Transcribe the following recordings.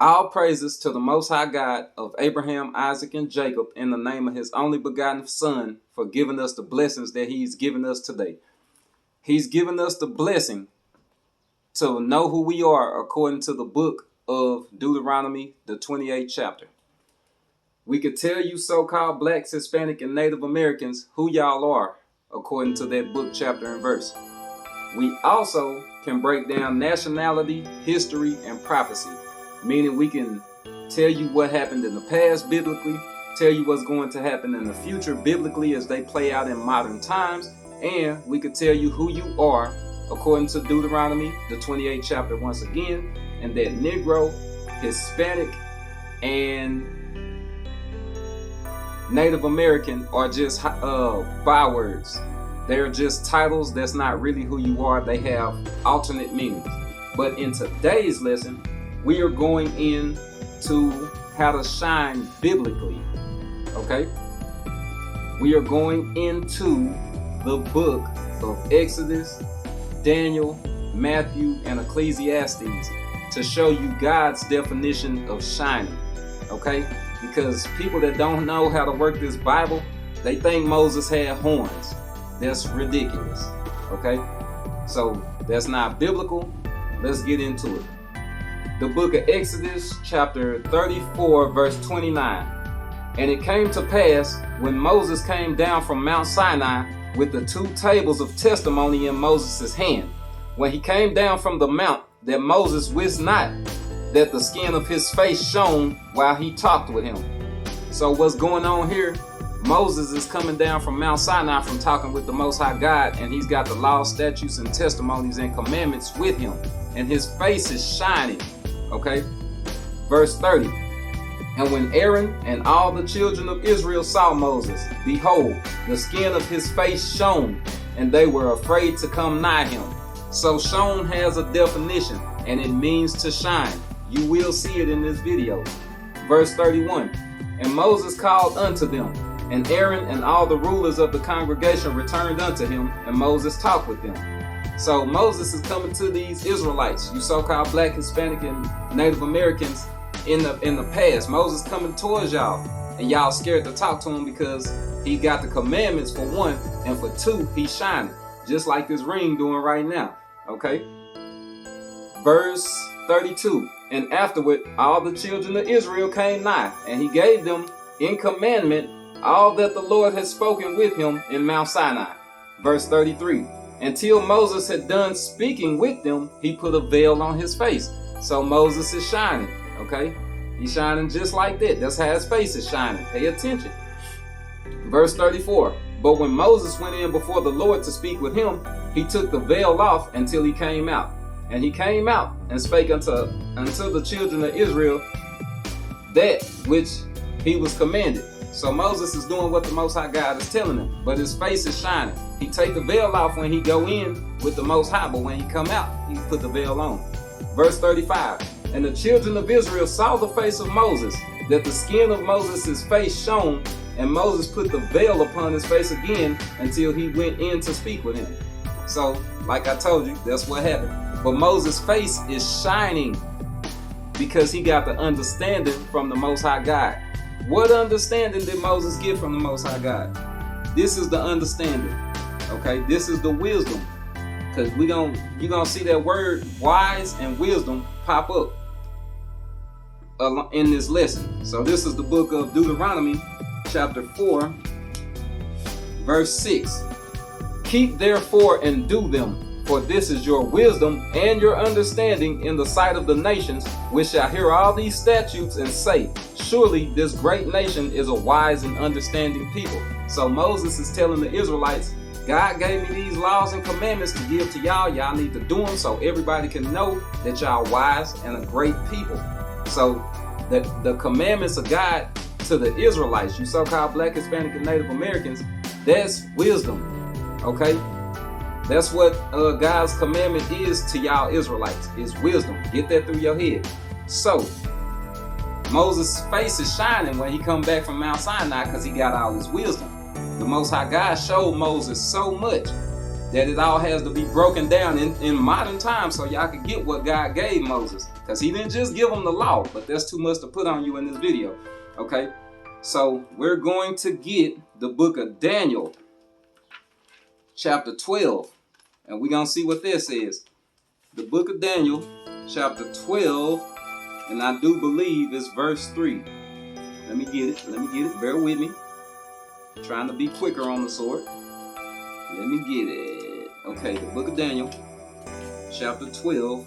All praises to the Most High God of Abraham, Isaac, and Jacob in the name of his only begotten Son for giving us the blessings that he's given us today. He's given us the blessing to know who we are according to the book of Deuteronomy, the 28th chapter. We could tell you so-called blacks, Hispanic, and Native Americans who y'all are according to that book, chapter, and verse. We also can break down nationality, history, and prophecy, meaning we can tell you what happened in the past biblically, tell you what's going to happen in the future biblically as they play out in modern times, and we could tell you who you are according to Deuteronomy, the 28th chapter once again, and that Negro, Hispanic, and Native American are just bywords. They're just titles. That's not really who you are. They have alternate meanings. But in today's lesson, we are going into how to shine biblically. Okay? We are going into the book of Exodus, Daniel, Matthew, and Ecclesiastes to show you God's definition of shining. Okay? Because people that don't know how to work this Bible, they think Moses had horns. That's ridiculous. Okay? So that's not biblical. Let's get into it. The book of Exodus, chapter 34, verse 29. And it came to pass when Moses came down from Mount Sinai with the 2 tables of testimony in Moses' hand, when he came down from the mount, that Moses wist not that the skin of his face shone while he talked with him. So what's going on here? Moses is coming down from Mount Sinai from talking with the Most High God, and he's got the laws, statutes, and testimonies and commandments with him, and his face is shining. Okay? Verse 30. And when Aaron and all the children of Israel saw Moses, behold, the skin of his face shone, and they were afraid to come nigh him. So shone has a definition, and it means to shine. You will see it in this video. Verse 31. And Moses called unto them, and Aaron and all the rulers of the congregation returned unto him, and Moses talked with them. So Moses is coming to these Israelites, you so-called black, Hispanic, and Native Americans in the past. Moses coming towards y'all, and y'all scared to talk to him because he got the commandments for one, and for two, he's shining, just like this ring doing right now. Okay? Verse 32. And afterward, all the children of Israel came nigh, and he gave them in commandment all that the Lord had spoken with him in Mount Sinai. Verse 33. Until Moses had done speaking with them, he put a veil on his face. So Moses is shining, okay? He's shining just like that. That's how his face is shining. Pay attention. Verse 34. But when Moses went in before the Lord to speak with him, he took the veil off until he came out. And he came out and spake unto the children of Israel that which he was commanded. So Moses is doing what the Most High God is telling him, but his face is shining. He take the veil off when he go in with the Most High, but when he come out, he put the veil on. Verse 35. And the children of Israel saw the face of Moses, that the skin of Moses' face shone, and Moses put the veil upon his face again until he went in to speak with him. So, like I told you, that's what happened. But Moses' face is shining because he got the understanding from the Most High God. What understanding did Moses get from the Most High God? This is the understanding. Okay, this is the wisdom. Because you're gonna see that word wise and wisdom pop up in this lesson. So this is the book of Deuteronomy, chapter 4, verse 6. Keep therefore and do them, for this is your wisdom and your understanding in the sight of the nations, which shall hear all these statutes and say, surely this great nation is a wise and understanding people. So Moses is telling the Israelites, God gave me these laws and commandments to give to y'all. Y'all need to do them so everybody can know that y'all wise and a great people. So the commandments of God to the Israelites, you so-called black, Hispanic, and Native Americans, that's wisdom. Okay? That's what God's commandment is to y'all Israelites, is wisdom. Get that through your head. So, Moses' face is shining when he come back from Mount Sinai because he got all his wisdom. The Most High God showed Moses so much that it all has to be broken down in modern times so y'all can get what God gave Moses. Because he didn't just give them the law, but that's too much to put on you in this video. Okay, so we're going to get the book of Daniel, chapter 12, and we're going to see what this says. The book of Daniel, chapter 12, and I do believe it's verse 3. Let me get it. Bear with me. I'm trying to be quicker on the sword. Let me get it. Okay, the book of Daniel, chapter 12,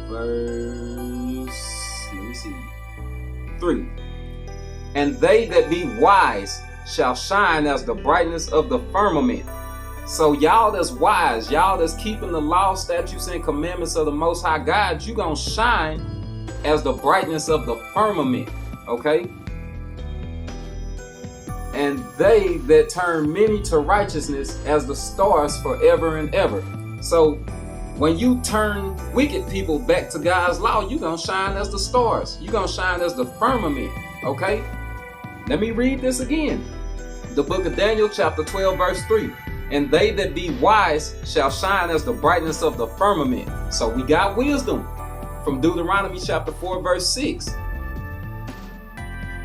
verse, let me see, 3. And they that be wise shall shine as the brightness of the firmament. So y'all that's wise, y'all that's keeping the law, statutes, and commandments of the Most High God, you gonna shine as the brightness of the firmament, okay? And they that turn many to righteousness as the stars forever and ever. So when you turn wicked people back to God's law, you're going to shine as the stars. You're going to shine as the firmament, okay? Let me read this again. The book of Daniel, chapter 12, verse 3. And they that be wise shall shine as the brightness of the firmament. So we got wisdom from Deuteronomy chapter 4, verse 6.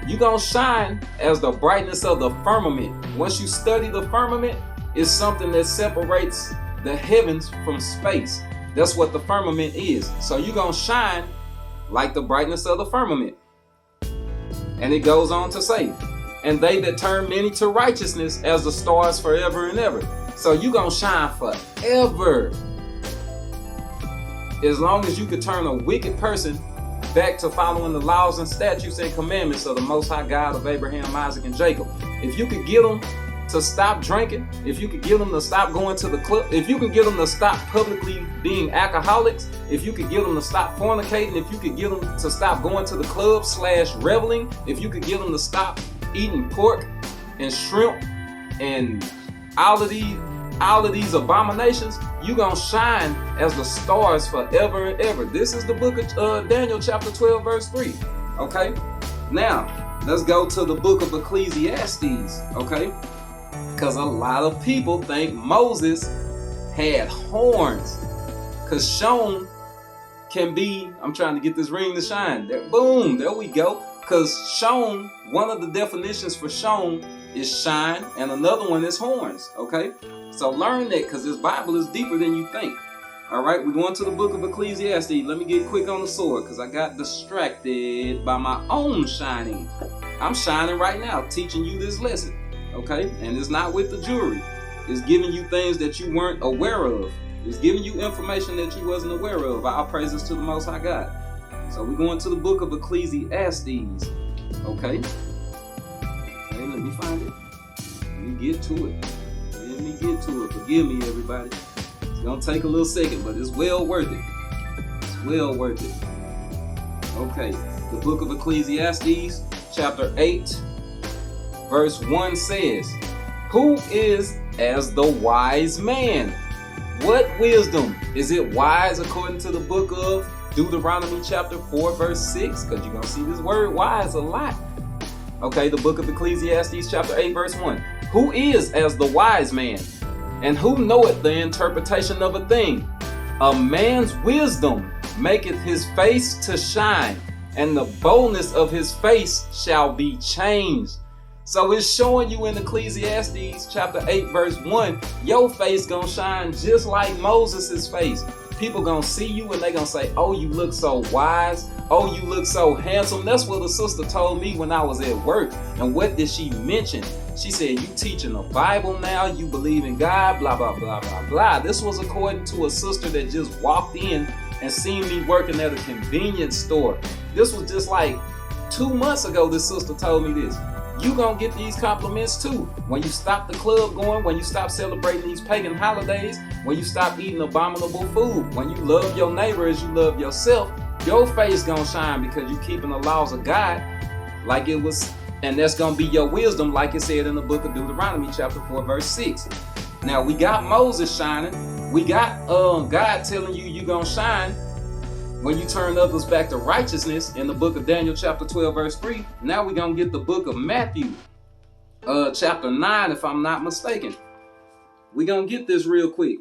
You're going to shine as the brightness of the firmament. Once you study the firmament, it's something that separates the heavens from space. That's what the firmament is. So you're going to shine like the brightness of the firmament. And it goes on to say, and they that turn many to righteousness as the stars forever and ever. So you're going to shine forever. As long as you could turn a wicked person back to following the laws and statutes and commandments of the Most High God of Abraham, Isaac, and Jacob. If you could get them to stop drinking, if you could get them to stop going to the club, if you could get them to stop publicly being alcoholics, if you could get them to stop fornicating, if you could get them to stop going to the club / reveling, if you could get them to stop eating pork and shrimp and all of these abominations, you're going to shine as the stars forever and ever. This is the book of Daniel chapter 12 verse 3. Okay, now let's go to the book of Ecclesiastes. Okay, because a lot of people think Moses had horns, because shone can be, I'm trying to get this ring to shine there, boom, there we go. Because shone, one of the definitions for shone is shine, and another one is horns. Okay, so learn that, because this Bible is deeper than you think. All right, we're going to the book of Ecclesiastes. Let me get quick on the sword, because I got distracted by my own shining. I'm shining right now, teaching you this lesson. Okay, and it's not with the jewelry. It's giving you things that you weren't aware of. It's giving you information that you wasn't aware of. All praises to the Most High God. So we're going to the book of Ecclesiastes. Okay, let me find it. Let me get to it. Forgive me, everybody. It's gonna take a little second, but it's well worth it. It's well worth it. Okay, the book of Ecclesiastes, chapter 8, verse 1 says, who is as the wise man? What wisdom? Is it wise according to the book of Deuteronomy chapter 4, verse 6? Because you're going to see this word wise a lot. Okay, the book of Ecclesiastes chapter 8, verse 1. Who is as the wise man? And who knoweth the interpretation of a thing? A man's wisdom maketh his face to shine, and the boldness of his face shall be changed. So it's showing you in Ecclesiastes chapter 8 verse 1, your face gonna shine just like Moses' face. People gonna see you and they gonna say, oh, you look so wise. Oh, you look so handsome. That's what the sister told me when I was at work. And what did she mention? She said, you teaching the Bible now, you believe in God, blah, blah, blah, blah, blah. This was according to a sister that just walked in and seen me working at a convenience store. This was just like 2 months ago, this sister told me this. You gonna get these compliments too. When you stop the club going, when you stop celebrating these pagan holidays, when you stop eating abominable food, when you love your neighbor as you love yourself, your face gonna shine because you keeping the laws of God like it was, and that's gonna be your wisdom like it said in the book of Deuteronomy chapter 4 verse 6. Now we got Moses shining. We got God telling you you gonna shine when you turn others back to righteousness in the book of Daniel chapter 12 verse 3. Now we're going to get the book of Matthew chapter 9 if I'm not mistaken. We're going to get this real quick.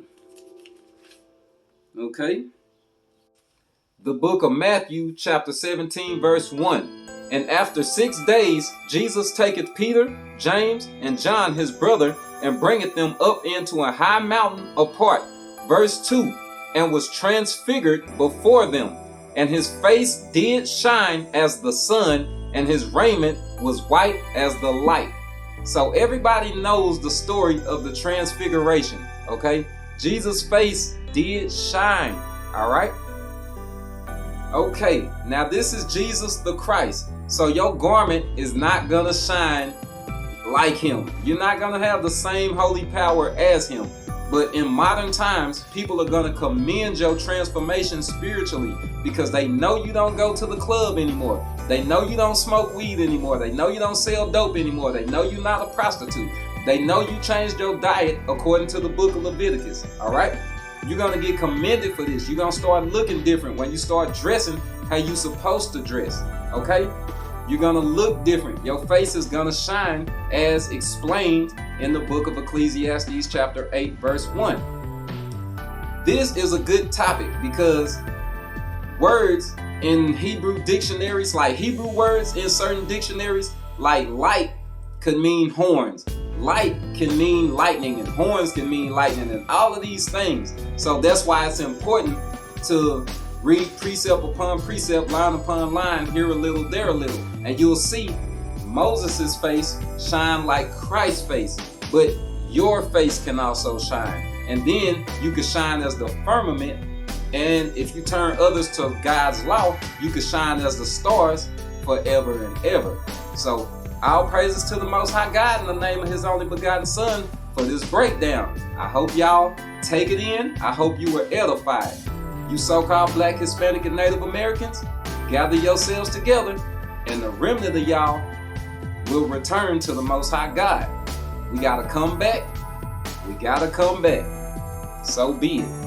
Okay. The book of Matthew, chapter 17, verse 1. And after 6 days, Jesus taketh Peter, James, and John his brother, and bringeth them up into a high mountain apart. Verse 2. And was transfigured before them, and his face did shine as the sun, and his raiment was white as the light. So everybody knows the story of the transfiguration, okay? Jesus' face did shine, all right? Okay, now this is Jesus the Christ. So your garment is not gonna shine like him. You're not gonna have the same holy power as him. But in modern times, people are gonna commend your transformation spiritually because they know you don't go to the club anymore. They know you don't smoke weed anymore. They know you don't sell dope anymore. They know you're not a prostitute. They know you changed your diet according to the book of Leviticus, all right? You're going to get commended for this. You're going to start looking different when you start dressing how you're supposed to dress, okay? You're going to look different. Your face is going to shine as explained in the book of Ecclesiastes chapter 8, verse 1. This is a good topic because words in Hebrew dictionaries, like Hebrew words in certain dictionaries, like light could mean horns. Light can mean lightning, and horns can mean lightning, and all of these things. So that's why it's important to read precept upon precept, line upon line, here a little, there a little. And you'll see Moses' face shine like Christ's face, but your face can also shine. And then you can shine as the firmament, and if you turn others to God's law, you can shine as the stars forever and ever. So all praises to the Most High God in the name of his only begotten Son for this breakdown. I hope y'all take it in. I hope you were edified. You so-called Black, Hispanic, and Native Americans, gather yourselves together, and the remnant of y'all will return to the Most High God. We got to come back. We got to come back. So be it.